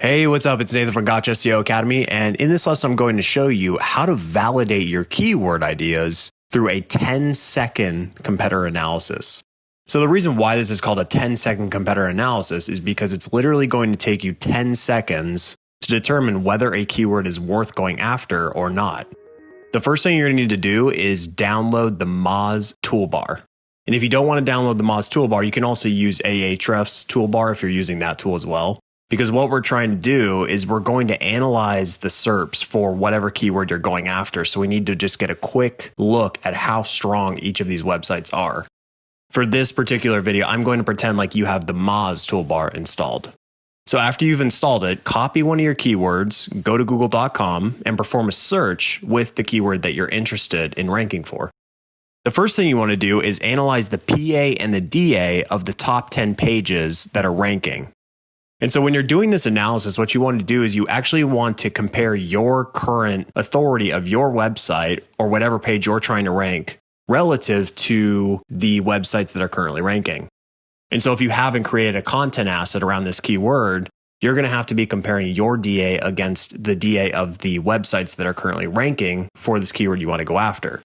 Hey, what's up? It's Nathan from Gotcha SEO Academy, and in this lesson, I'm going to show you how to validate your keyword ideas through a 10-second competitor analysis. So the reason why this is called a 10-second competitor analysis is because it's literally going to take you 10 seconds to determine whether a keyword is worth going after or not. The first thing you're going to need to do is download the Moz toolbar. And if you don't want to download the Moz toolbar, you can also use Ahrefs toolbar if you're using that tool as well. Because what we're trying to do is we're going to analyze the SERPs for whatever keyword you're going after. So we need to just get a quick look at how strong each of these websites are. For this particular video, I'm going to pretend like you have the Moz toolbar installed. So after you've installed it, copy one of your keywords, go to google.com and perform a search with the keyword that you're interested in ranking for. The first thing you want to do is analyze the PA and the DA of the top 10 pages that are ranking. And so when you're doing this analysis, what you want to do is you actually want to compare your current authority of your website or whatever page you're trying to rank relative to the websites that are currently ranking. And so if you haven't created a content asset around this keyword, you're going to have to be comparing your DA against the DA of the websites that are currently ranking for this keyword you want to go after.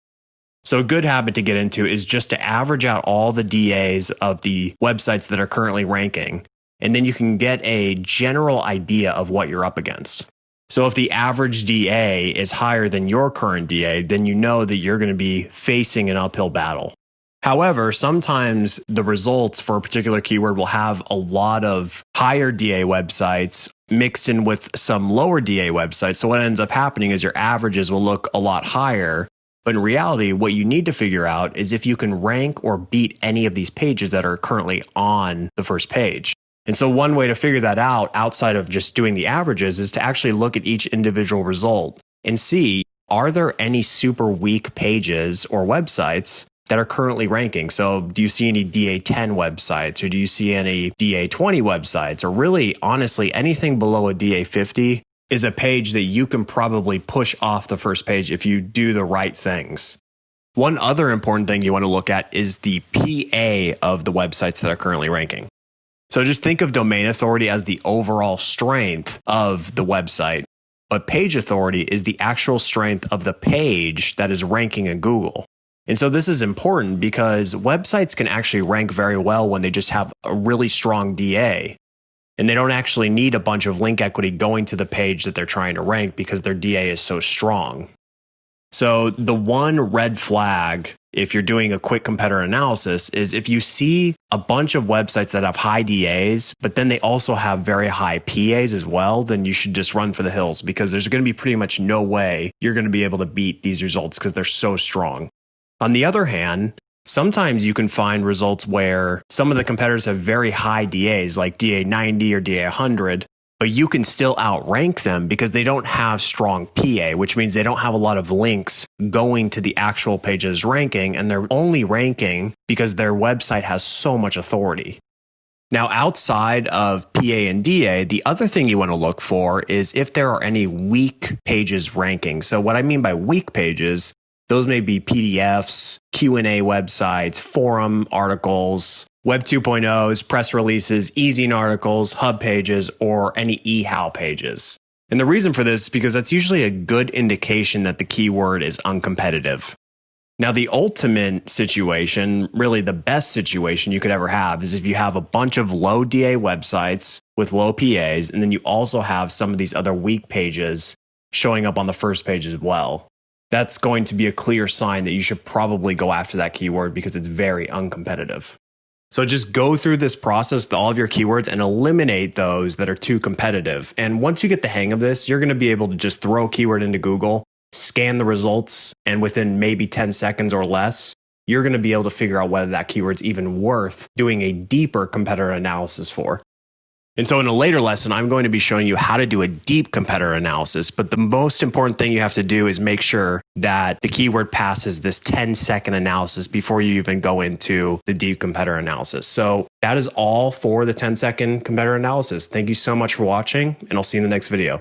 So a good habit to get into is just to average out all the DAs of the websites that are currently ranking. And then you can get a general idea of what you're up against. So if the average DA is higher than your current DA, then you know that you're going to be facing an uphill battle. However, sometimes the results for a particular keyword will have a lot of higher DA websites mixed in with some lower DA websites. So what ends up happening is your averages will look a lot higher. But in reality, what you need to figure out is if you can rank or beat any of these pages that are currently on the first page. And so one way to figure that out outside of just doing the averages is to actually look at each individual result and see, are there any super weak pages or websites that are currently ranking? So do you see any DA10 websites, or do you see any DA20 websites, or really, honestly, anything below a DA50 is a page that you can probably push off the first page if you do the right things. One other important thing you want to look at is the PA of the websites that are currently ranking. So just think of domain authority as the overall strength of the website, but page authority is the actual strength of the page that is ranking in Google. And so this is important because websites can actually rank very well when they just have a really strong DA. And they don't actually need a bunch of link equity going to the page that they're trying to rank because their DA is so strong. So the one red flag, if you're doing a quick competitor analysis, is if you see a bunch of websites that have high DAs, but then they also have very high PAs as well, then you should just run for the hills because there's going to be pretty much no way you're going to be able to beat these results because they're so strong. On the other hand, sometimes you can find results where some of the competitors have very high DAs like DA90 or DA100, but you can still outrank them because they don't have strong PA, which means they don't have a lot of links going to the actual page's ranking, and they're only ranking because their website has so much authority. Now, outside of PA and DA, the other thing you want to look for is if there are any weak pages ranking. So what I mean by weak pages, those may be PDFs, Q&A websites, forum articles, Web 2.0s, press releases, ezine articles, hub pages, or any eHow pages. And the reason for this is because that's usually a good indication that the keyword is uncompetitive. Now, the ultimate situation, really the best situation you could ever have, is if you have a bunch of low DA websites with low PAs, and then you also have some of these other weak pages showing up on the first page as well. That's going to be a clear sign that you should probably go after that keyword because it's very uncompetitive. So just go through this process with all of your keywords and eliminate those that are too competitive. And once you get the hang of this, you're going to be able to just throw a keyword into Google, scan the results, and within maybe 10 seconds or less, you're going to be able to figure out whether that keyword's even worth doing a deeper competitor analysis for. And so in a later lesson, I'm going to be showing you how to do a deep competitor analysis. But the most important thing you have to do is make sure that the keyword passes this 10-second analysis before you even go into the deep competitor analysis. So that is all for the 10-second competitor analysis. Thank you so much for watching, and I'll see you in the next video.